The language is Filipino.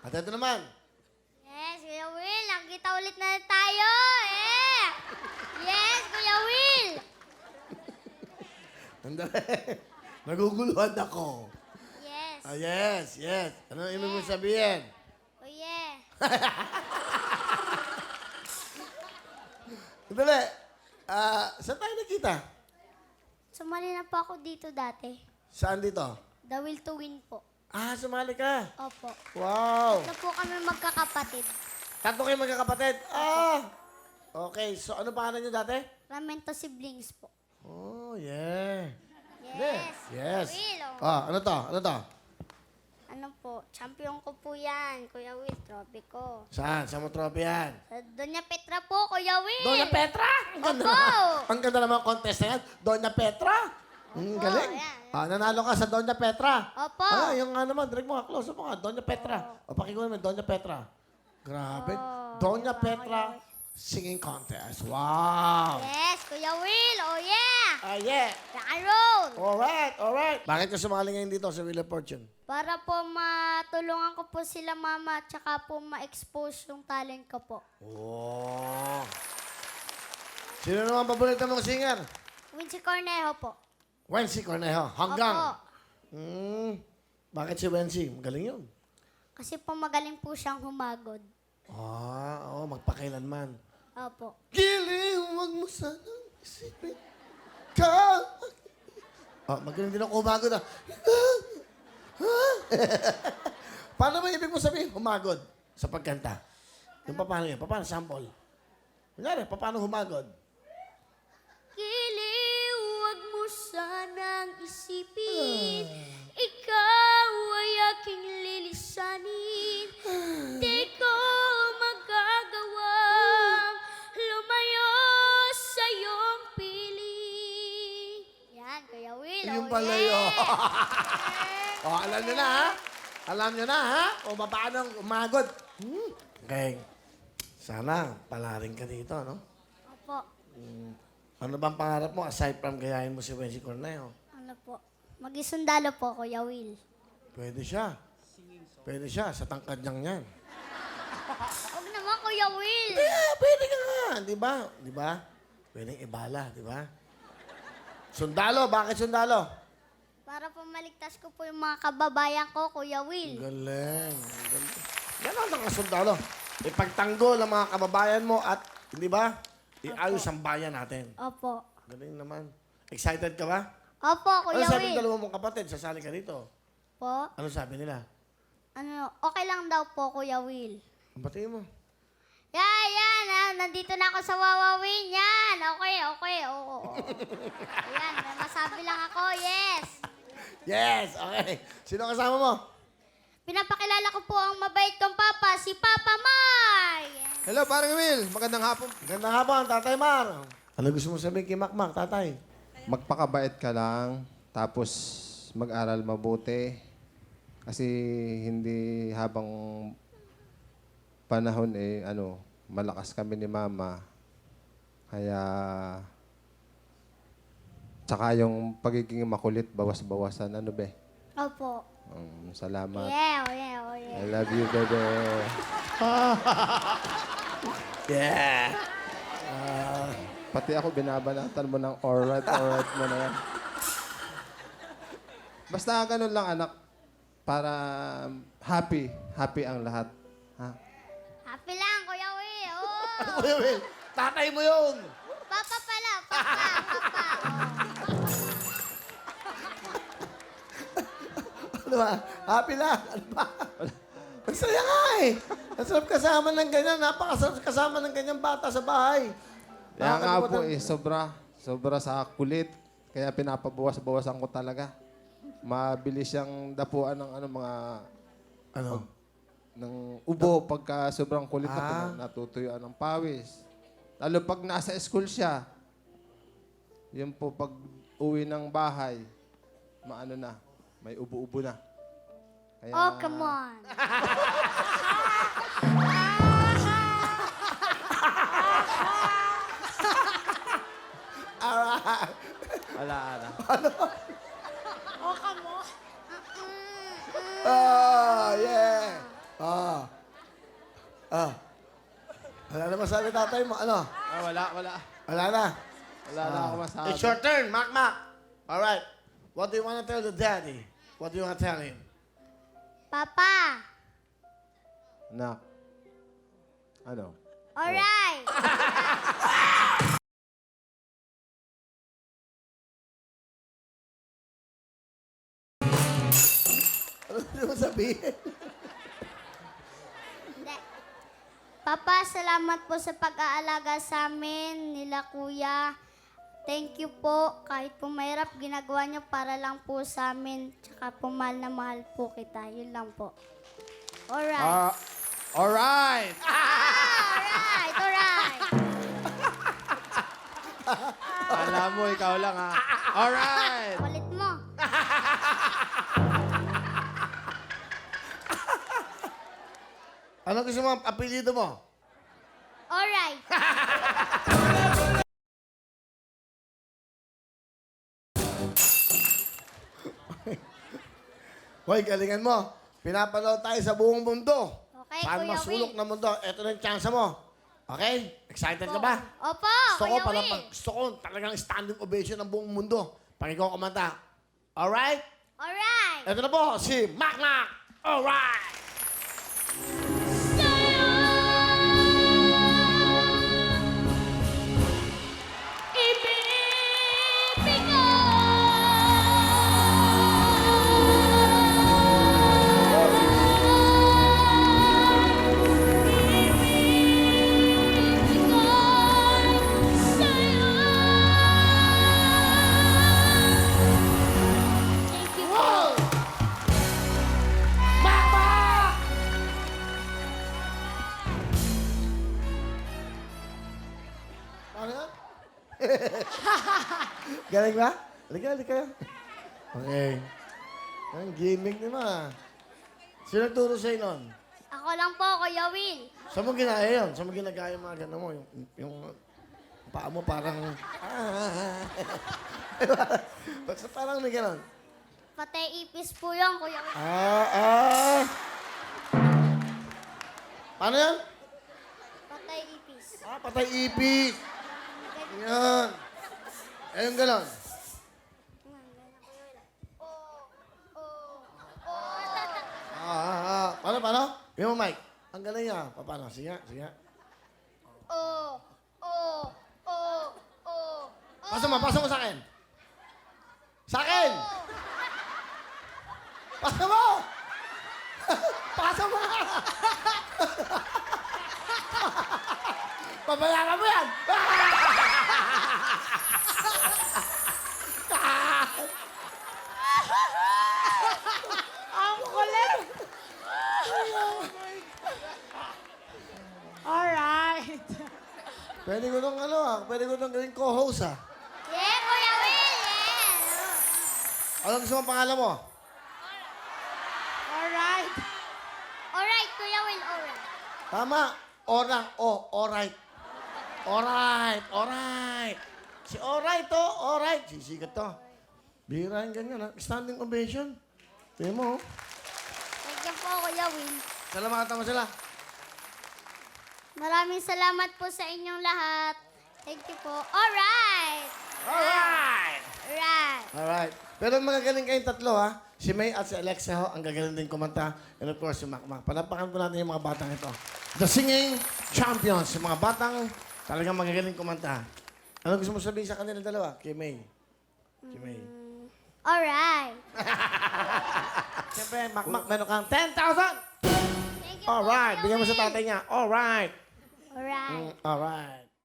At ito naman. Yes, Kuya Will. Nakita ulit na tayo. Eh. Yes, Kuya Will. Andali. Naguguluhan ako. Yes. Ah, yes, yes. Ano ang ibig mo sabihin? Oh, yeah. Andali. Saan tayo nakita? Sumali na po ako dito dati. Saan dito? The Will to Win po. Sumali ka. Opo. Wow. Ito po kami magkakapatid. Tatlo kayo magkakapatid. Okay, so ano pangalan niyo dati? Ramento siblings po. Oh, yeah. Yes. Yes. Will, oh. Ano to? Ano to? Ano po, champion ko po yan, Kuya Will, trophy ko. Saan? Saan mo trophy yan? Sa Doña Petra po, Kuya Will. Doña Petra! Ang ganda Opo. naman. Ang ganda naman ang contest na yan. Doña Petra. Galing. yan. Nanalo ka sa Doña Petra. Opo. Yung nga naman, direct mo nga, close up mo nga. Doña Petra. O, pakinggan naman, Doña Petra. Grabe. Doña Petra singing contest. Wow. Yes, Kuya Will, oh yeah. Yeah. Rock and roll. Alright, alright. Bakit ka sumali ngayon dito sa Wheel of Fortune? Para po matulungan ko po sila mama at saka po ma-expose yung talent ko po. Oh. Sino naman paborito mong singer? Wincy Cornejo po. Wency Cornejo. Hanggang. Opo. Bakit si Wency? Magaling yun. Kasi po magaling po siyang humagod. Magpakailanman. Opo. Giliw, wag mo sanang isipin ka. Magaling din ako humagod Paano ba ibig mo sabihin humagod sa pagkanta? Yung paano yan? Paano? Sample. Kunyari, paano humagod? Giliw, wag mo sanang isipin. Ikaw ay aking lilisanin. Di ko magagawang lumayo sa iyong piling. Yan, Kuya Will. Yung oh, pala yeah. yun. Alam nyo na, ha? Alam nyo na, ha? O paano umagod. Okay. Sana, palaring ka dito, no? Opo. Ano bang pangarap mo aside from gayahin mo si Wency Cornejo? Ano po? Mag-isundalo po, Kuya Will. Pwede siya. Pwede siya sa tangkad niyang yan. Huwag naman, Kuya Will. Pwede ka nga. Di ba? Di ba? Pwedeng ibala, di ba? Sundalo. Bakit sundalo? Para po maligtas ko po yung mga kababayan ko, Kuya Will. Galing. Galing. Yan ang mga sundalo. Ipagtanggol ang mga kababayan mo at, di ba? Iayos ang bayan natin. Opo. Galing naman. Excited ka ba? Opo, Ano Kuya sabi ng Will. dalawa mong kapatid? Sasali ka dito. Po? Ano sabi nila? Ano, okay lang daw po, Kuya Will. Ang batiin mo. Yan. Nandito na ako sa Wawawin. Yan. Okay. Oo. Yan, may masabi lang ako. Yes. Yes! Okay. Sino kasama mo? Pinapakilala ko po ang mabait kong papa, si Papa Mar. Hello, parang Will. Magandang hapon. Gandang hapon, Tatay Mar. Ano gusto mo sabihin kay Makmak, Tatay? Magpakabait ka lang, tapos mag-aral mabuti. Kasi hindi habang panahon malakas kami ni Mama. Kaya tsaka yung pagiging makulit, bawas-bawasan. Ano be? Opo. Salamat. Yeah. I love you, bebe. Yeah. Pati ako binabanatan mo ng alright mo na yan. Basta ganun lang, anak. Para happy ang lahat. Ha? Happy lang, Kuya Will. Oh. Kuya Will, tatay mo yun. Papa pala, Papa. Ano ba? Happy lang. Ano ba? Ang saya nga eh. Ang sarap kasama ng ganyan. Napakasarap kasama ng ganyan bata sa bahay. Kaya nga po Nakakalimutan- sobra sa kulit. Kaya pinapabawas-bawasan ko talaga. Mabilis siyang dapuan ng mga Ano? ng ubo pagka sobrang kulit na natutuyuan ng pawis. Lalo pag nasa school siya, yun po pag uwi ng bahay, may ubo-ubo na. Kaya, Oh, come on. Alright. Ala. Oh, come on. Yeah. Ah. Wala na masabi tatay mo. Ano? Wala. Wala na. Wala na ako masabi. It's your turn, Mac Mac. All right. What do you want to tell the daddy? What do you want to tell him? Papa. Nak. Ano? Alright. Ano gusto mo sabihin? Hindi. Papa, salamat po sa pag-aalaga sa amin nila kuya. Thank you po. Kahit po mahirap, ginagawa niyo para lang po sa amin. Tsaka po mahal na mahal po kita. Yun lang po. Alright. Alright! Alright, alright. Alam mo, ikaw lang ha. Alright! Kulit mo. Ano gusto mo? Apelido mo? Alright. Hoy, galingan mo. Pinapanood tayo sa buong mundo. Okay, Paano Kuya masulok Will. ng mundo? Ito na yung chance mo. Okay? Excited ka ba? Opo, Gusto ko, Kuya Will. gusto ko talagang standing ovation ng buong mundo. Pag ikaw kumanta. Alright? Alright. Ito na po, si Mac Mac. Alright! Thank you po. Mac Mac! Ano yan? Galing ba? Halika. Okay. Ang gimmick naman. Sino nagturo sa'yo nun? Ako lang po, Kuya Will. Saan mo ginaya yun? Saan mo ginagaya yung mga gano'n mo? Yung paa mo parang... Basta parang may gano'n. Patay ipis po yun, Kuya Will. Paano yan? Patay ipis. Patay ipis. Yan. Ayun gano'n. Paano? Yung mic. Ang galing niya. Paano? Sige nga. Pasa mo sa akin. Sa akin! Pasa mo! Pasa mo! Pabayaran mo yan! Ang kulit! Alright. Pwede ko nung pwede ko nung gawing co-host Yeah, Kuya Will! Yeah! Ano gusto mong pangalan mo? Alright. Alright, Kuya Will, alright. Tama. Alright. Alright. Si alright to, alright. Sisikat to. Bihira yung ganyan, Standing ovation. Tingnan mo, Thank you po, Kuya Will. Salamatan mo sila. Maraming salamat po sa inyong lahat. Thank you po. Alright! Alright! Alright. Pero magagaling kayong tatlo, Si May at si Alexa, ang gagaling din kumanta. And of course, si Mac Mac. Palapakan po natin yung mga batang ito. The Singing Champions. Yung mga batang talagang magagaling kumanta. Ano gusto mo sabihin sa kanila dalawa? Kay May. Alright. Siyempre, Mac Mac, meron kang 10,000! Thank you po, Alright. Kuya Bigyan mo sa Will. tatay niya. Alright. Alright. Alright.